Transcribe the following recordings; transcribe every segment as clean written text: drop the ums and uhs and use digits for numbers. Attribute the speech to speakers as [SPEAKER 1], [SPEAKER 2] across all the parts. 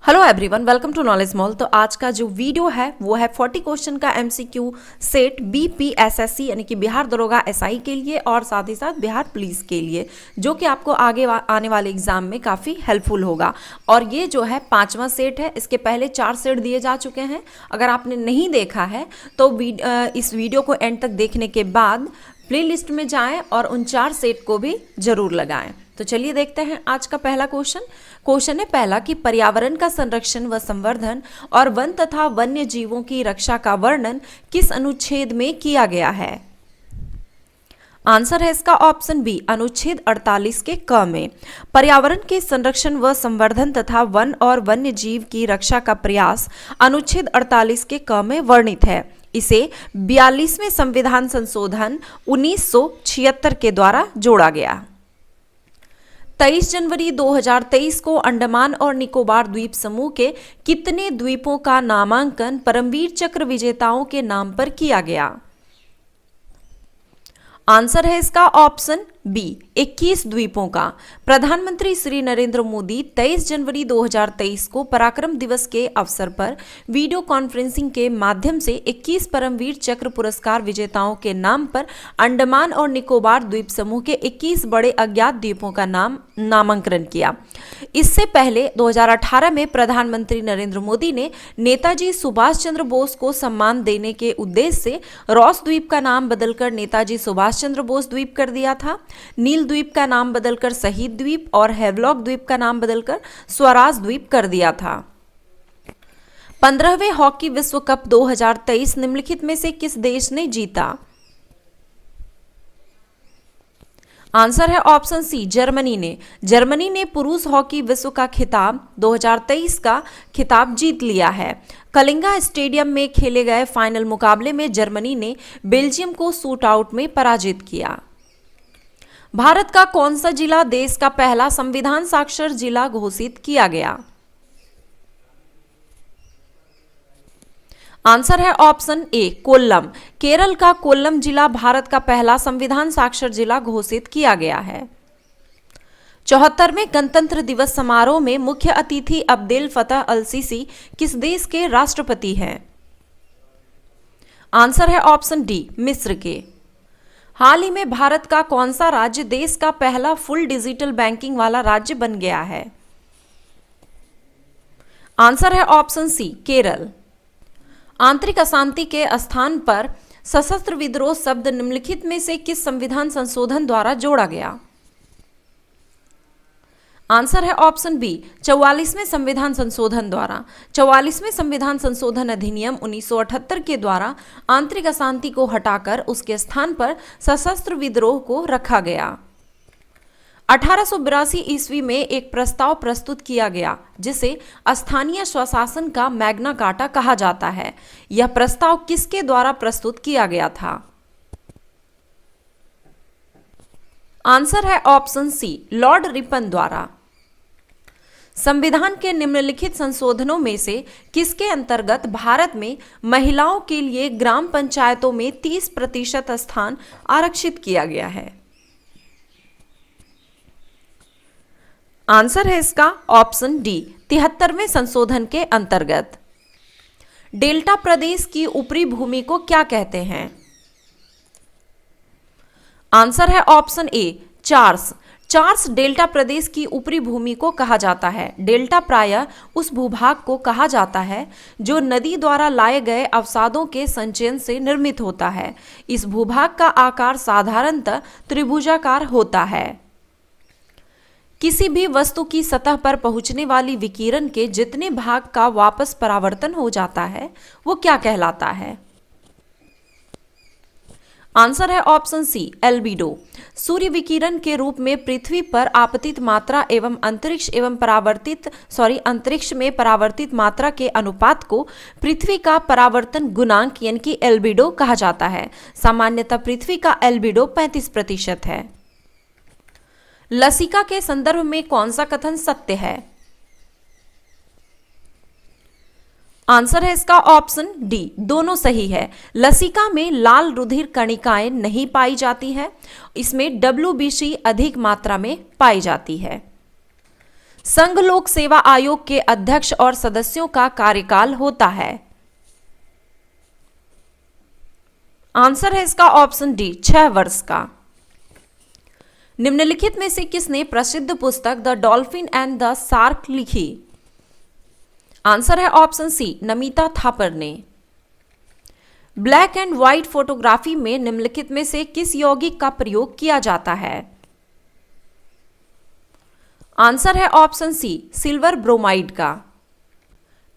[SPEAKER 1] Hello everyone, welcome to knowledge mall. तो आज का जो वीडियो है वो है 40 क्वेश्चन का एमसीक्यू सेट बीपीएसएससी यानी कि बिहार दरोगा एसआई के लिए और साथ ही साथ बिहार पुलिस के लिए, जो कि आपको आगे आने वाले एग्जाम में काफ़ी हेल्पफुल होगा। और ये जो है 5वां सेट है। इसके पहले 4 सेट दिए जा चुके हैं। अगर आपने नहीं देखा है तो इस वीडियो को एंड तक देखने के बाद प्लेलिस्ट में जाएं और उन 4 सेट को भी जरूर लगाएं। तो चलिए देखते हैं आज का पहला क्वेश्चन है पहला कि पर्यावरण का संरक्षण व संवर्धन और वन तथा वन्य जीवों की रक्षा का वर्णन किस अनुच्छेद में किया गया है। आंसर है इसका ऑप्शन बी, अनुच्छेद 48 के क में। पर्यावरण के संरक्षण व संवर्धन तथा वन और वन्य जीव की रक्षा का प्रयास अनुच्छेद 48 के क में वर्णित है। इसे 42वें संविधान संशोधन 1976 के द्वारा जोड़ा गया। 23 जनवरी 2023 को अंडमान और निकोबार द्वीप समूह के कितने द्वीपों का नामांकन परमवीर चक्र विजेताओं के नाम पर किया गया। आंसर है इसका ऑप्शन बी, 21 द्वीपों का। प्रधानमंत्री श्री नरेंद्र मोदी 23 जनवरी 2023 को पराक्रम दिवस के अवसर पर वीडियो कॉन्फ्रेंसिंग के माध्यम से 21 परमवीर चक्र पुरस्कार विजेताओं के नाम पर अंडमान और निकोबार द्वीप समूह के 21 बड़े अज्ञात द्वीपों का नामांकन किया। इससे पहले 2018 में प्रधानमंत्री नरेंद्र मोदी ने नेताजी सुभाष चंद्र बोस को सम्मान देने के उद्देश्य से रॉस द्वीप का नाम बदलकर नेताजी सुभाष चंद्र बोस द्वीप कर दिया था। नील द्वीप का नाम बदलकर शहीद द्वीप और हेवलॉक द्वीप का नाम बदलकर स्वराज द्वीप कर दिया था। 15वें हॉकी विश्व कप 2023 निम्नलिखित में से किस देश ने जीता। आंसर है ऑप्शन सी, जर्मनी ने पुरुष हॉकी विश्व का खिताब 2023 का खिताब जीत लिया है। कलिंगा स्टेडियम में खेले गए फाइनल मुकाबले में जर्मनी ने बेल्जियम को शूट आउट में पराजित किया। भारत का कौन सा जिला देश का पहला संविधान साक्षर जिला घोषित किया गया। आंसर है ऑप्शन ए, कोल्लम। केरल का कोल्लम जिला भारत का पहला संविधान साक्षर जिला घोषित किया गया है। 74वें गणतंत्र दिवस समारोह में मुख्य अतिथि अब्देल फतह अल सीसी किस देश के राष्ट्रपति हैं। आंसर है ऑप्शन डी, मिस्र के। हाल ही में भारत का कौन सा राज्य देश का पहला फुल डिजिटल बैंकिंग वाला राज्य बन गया है। आंसर है ऑप्शन सी, केरल। आंतरिक अशांति के स्थान पर सशस्त्र विद्रोह शब्द निम्नलिखित में से किस संविधान संशोधन द्वारा जोड़ा गया। आंसर है ऑप्शन बी, 44वें संविधान संशोधन द्वारा। 44वें संविधान संशोधन अधिनियम 1978 के द्वारा आंतरिक अशांति को हटाकर उसके स्थान पर सशस्त्र विद्रोह को रखा गया। 1882 ईस्वी में एक प्रस्ताव प्रस्तुत किया गया जिसे स्थानीय स्वशासन का मैग्ना कार्टा कहा जाता है। यह प्रस्ताव किसके द्वारा प्रस्तुत किया गया था। आंसर है ऑप्शन सी, लॉर्ड रिपन द्वारा। संविधान के निम्नलिखित संशोधनों में से किसके अंतर्गत भारत में महिलाओं के लिए ग्राम पंचायतों में 30% स्थान आरक्षित किया गया है। आंसर है इसका ऑप्शन डी, 73वें संशोधन के अंतर्गत। डेल्टा प्रदेश की ऊपरी भूमि को क्या कहते हैं। आंसर है ऑप्शन ए, चार्स डेल्टा प्रदेश की ऊपरी भूमि को कहा जाता है। डेल्टा प्रायः उस भूभाग को कहा जाता है जो नदी द्वारा लाए गए अवसादों के संचयन से निर्मित होता है। इस भूभाग का आकार साधारणतः त्रिभुजाकार होता है। किसी भी वस्तु की सतह पर पहुंचने वाली विकिरण के जितने भाग का वापस परावर्तन हो जाता है वो क्या कहलाता है। आंसर है ऑप्शन सी, एल्बिडो। सूर्य विकिरण के रूप में पृथ्वी पर आपतित मात्रा एवं अंतरिक्ष में परावर्तित मात्रा के अनुपात को पृथ्वी का परावर्तन गुणांक यानी कि एल्बिडो कहा जाता है। सामान्यतः पृथ्वी का एल्बिडो 35% है। लसिका के संदर्भ में कौन सा कथन सत्य है। आंसर है इसका ऑप्शन डी, दोनों सही है। लसिका में लाल रुधिर कणिकाएं नहीं पाई जाती है। इसमें WBC अधिक मात्रा में पाई जाती है। संघ लोक सेवा आयोग के अध्यक्ष और सदस्यों का कार्यकाल होता है? आंसर है इसका ऑप्शन डी 6 वर्ष का। निम्नलिखित में से किसने प्रसिद्ध पुस्तक the dolphin and the shark लिखी? आंसर है ऑप्शन सी नमिता थापर ने। ब्लैक एंड व्हाइट फोटोग्राफी में निम्नलिखित में से किस यौगिक का प्रयोग किया जाता है? आंसर है ऑप्शन सी सिल्वर ब्रोमाइड का।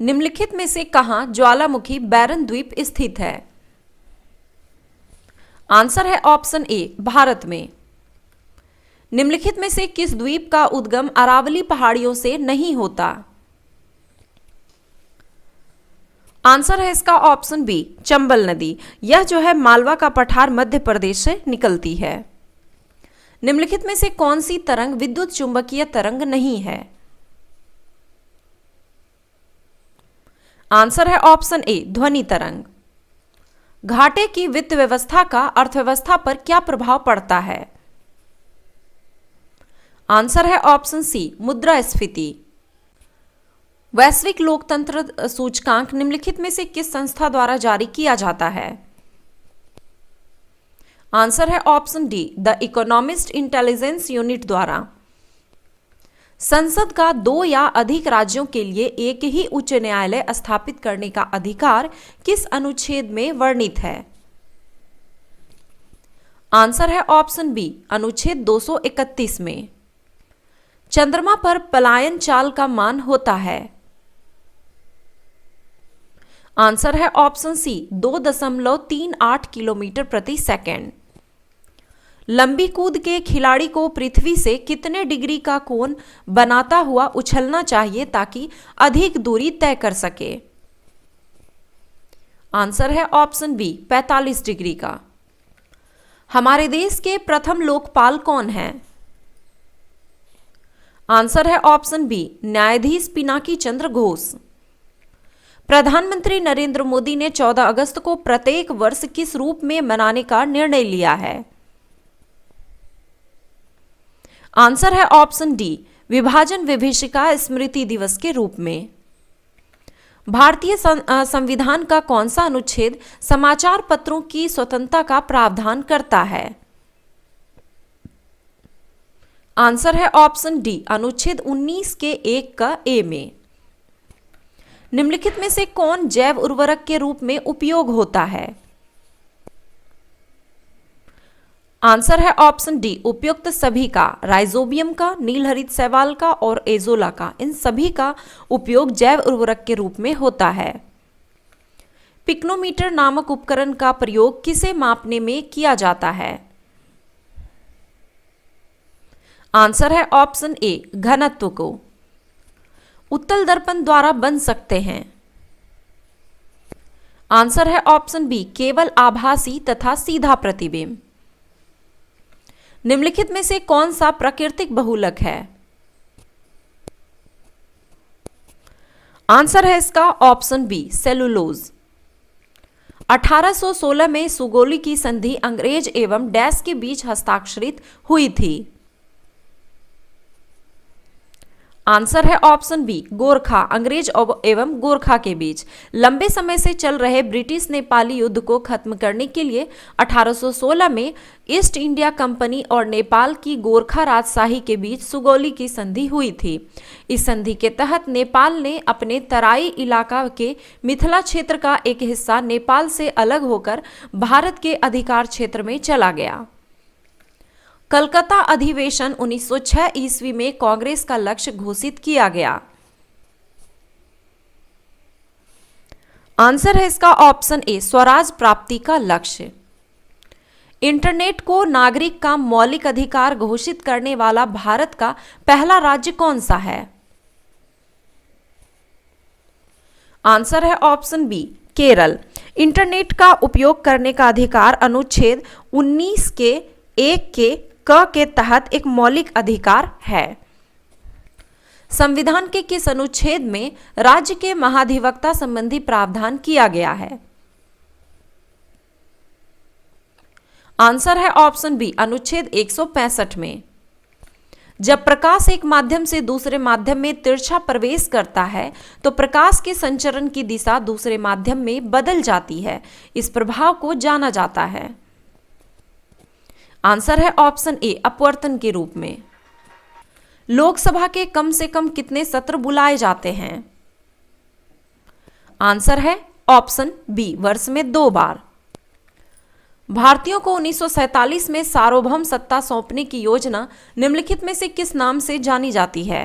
[SPEAKER 1] निम्नलिखित में से कहां ज्वालामुखी बैरन द्वीप स्थित है? आंसर है ऑप्शन ए भारत में। निम्नलिखित में से किस द्वीप का उद्गम अरावली पहाड़ियों से नहीं होता? आंसर है इसका ऑप्शन बी चंबल नदी। यह जो है मालवा का पठार मध्य प्रदेश से निकलती है। निम्नलिखित में से कौन सी तरंग विद्युत चुंबकीय तरंग नहीं है? आंसर है ऑप्शन ए ध्वनि तरंग। घाटे की वित्त व्यवस्था का अर्थव्यवस्था पर क्या प्रभाव पड़ता है? आंसर है ऑप्शन सी मुद्रास्फीति। वैश्विक लोकतंत्र सूचकांक निम्नलिखित में से किस संस्था द्वारा जारी किया जाता है? आंसर है option D the economist intelligence unit द्वारा। संसद का 2 या अधिक राज्यों के लिए एक ही उच्च न्यायालय स्थापित करने का अधिकार किस अनुच्छेद में वर्णित है? आंसर है ऑप्शन बी अनुच्छेद 231 में। चंद्रमा पर पलायन चाल का मान होता है? आंसर है ऑप्शन सी 2.38 किलोमीटर प्रति सेकंड। लंबी कूद के खिलाड़ी को पृथ्वी से कितने डिग्री का कोण बनाता हुआ उछलना चाहिए ताकि अधिक दूरी तय कर सके? आंसर है ऑप्शन बी 45 डिग्री का। हमारे देश के प्रथम लोकपाल कौन हैं? आंसर है ऑप्शन बी न्यायाधीश पिनाकी चंद्र घोष। प्रधानमंत्री नरेंद्र मोदी ने 14 अगस्त को प्रत्येक वर्ष किस रूप में मनाने का निर्णय लिया है? आंसर है ऑप्शन डी विभाजन विभीषिका स्मृति दिवस के रूप में। भारतीय संविधान का कौन सा अनुच्छेद समाचार पत्रों की स्वतंत्रता का प्रावधान करता है? आंसर है ऑप्शन डी अनुच्छेद 19 के 1 का ए में। निम्नलिखित में से कौन जैव उर्वरक के रूप में उपयोग होता है? आंसर है ऑप्शन डी उपयुक्त सभी का। राइजोबियम का, नीलहरित शैवाल का और एजोला का, इन सभी का उपयोग जैव उर्वरक के रूप में होता है। पिक्नोमीटर नामक उपकरण का प्रयोग किसे मापने में किया जाता है? आंसर है ऑप्शन ए घनत्व को। उत्तल दर्पण द्वारा बन सकते हैं? आंसर है ऑप्शन बी केवल आभासी तथा सीधा प्रतिबिंब। निम्नलिखित में से कौन सा प्राकृतिक बहुलक है? आंसर है इसका ऑप्शन बी सेलुलोज। 1816 में सुगोली की संधि अंग्रेज एवं डैश के बीच हस्ताक्षरित हुई थी? आंसर है ऑप्शन बी गोरखा, अंग्रेज एवं गोरखा के बीच। लंबे समय से चल रहे ब्रिटिश नेपाली युद्ध को खत्म करने के लिए 1816 में ईस्ट इंडिया कंपनी और नेपाल की गोरखा राजशाही के बीच सुगौली की संधि हुई थी। इस संधि के तहत नेपाल ने अपने तराई इलाका के मिथिला क्षेत्र का एक हिस्सा नेपाल से अलग होकर भारत के अधिकार क्षेत्र में चला गया। कलकत्ता अधिवेशन 1906 ईस्वी में कांग्रेस का लक्ष्य घोषित किया गया। आंसर है इसका ऑप्शन ए स्वराज प्राप्ति का लक्ष्य। इंटरनेट को नागरिक का मौलिक अधिकार घोषित करने वाला भारत का पहला राज्य कौन सा है? आंसर है ऑप्शन बी केरल। इंटरनेट का उपयोग करने का अधिकार अनुच्छेद 19 के 1 के क के तहत एक मौलिक अधिकार है। संविधान के किस अनुच्छेद में राज्य के महाधिवक्ता संबंधी प्रावधान किया गया है? आंसर है ऑप्शन बी अनुच्छेद 165 में। जब प्रकाश एक माध्यम से दूसरे माध्यम में तिरछा प्रवेश करता है तो प्रकाश के संचरण की दिशा दूसरे माध्यम में बदल जाती है। इस प्रभाव को जाना जाता है। आंसर है ऑप्शन ए, अपवर्तन के रूप में। लोकसभा के कम से कम कितने सत्र बुलाए जाते हैं? आंसर है ऑप्शन बी, वर्ष में 2 बार। भारतीयों को 1947 में सार्वभौम सत्ता सौंपने की योजना निम्नलिखित में से किस नाम से जानी जाती है?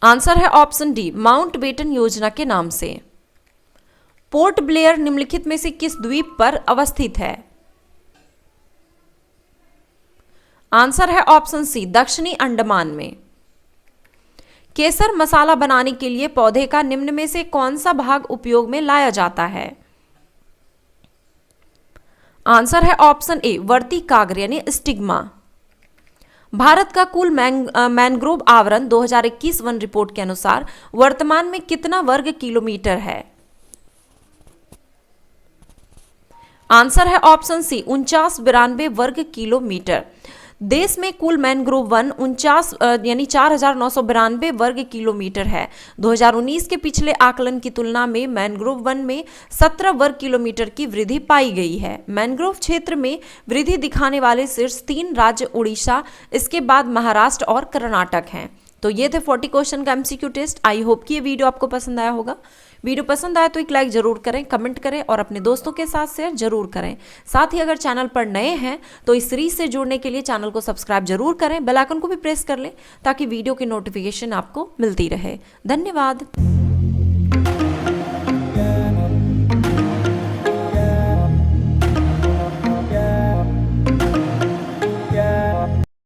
[SPEAKER 1] आंसर है ऑप्शन डी, माउंटबेटन योजना के नाम से। पोर्ट ब्लेयर निम्नलिखित में से किस द्वीप पर अवस्थित है? आंसर है ऑप्शन सी, दक्षिणी अंडमान में। केसर मसाला बनाने के लिए पौधे का निम्न में से कौन सा भाग उपयोग में लाया जाता है? आंसर है ऑप्शन ए, वर्ती कागर यानी स्टिग्मा। भारत का कुल मैंग्रोव आवरण 2021 वन रिपोर्ट के अनुसार वर्तमान में कितना वर्ग किलोमीटर है? आंसर है ऑप्शन सी, 4992 वर्ग किलोमीटर। देश में कुल मैंग्रोव वन 49 यानी 4992 वर्ग किलोमीटर है। 2019 के पिछले आकलन की तुलना में मैंग्रोव वन में 17 वर्ग किलोमीटर की वृद्धि पाई गई है। मैंग्रोव क्षेत्र में वृद्धि दिखाने वाले शीर्ष 3 राज्य उड़ीसा, इसके बाद महाराष्ट्र और कर्नाटक हैं। तो ये थे 40 क्वेश्चन का एमसीक्यू टेस्ट। आई होप कि ये वीडियो आपको पसंद आया होगा। वीडियो पसंद आया तो एक लाइक जरूर करें, कमेंट करें और अपने दोस्तों के साथ शेयर जरूर करें। साथ ही अगर चैनल पर नए हैं तो इस सीरीज से जुड़ने के लिए चैनल को सब्सक्राइब जरूर करें, बेल आइकन को भी प्रेस कर लें ताकि वीडियो की नोटिफिकेशन आपको मिलती रहे। धन्यवाद।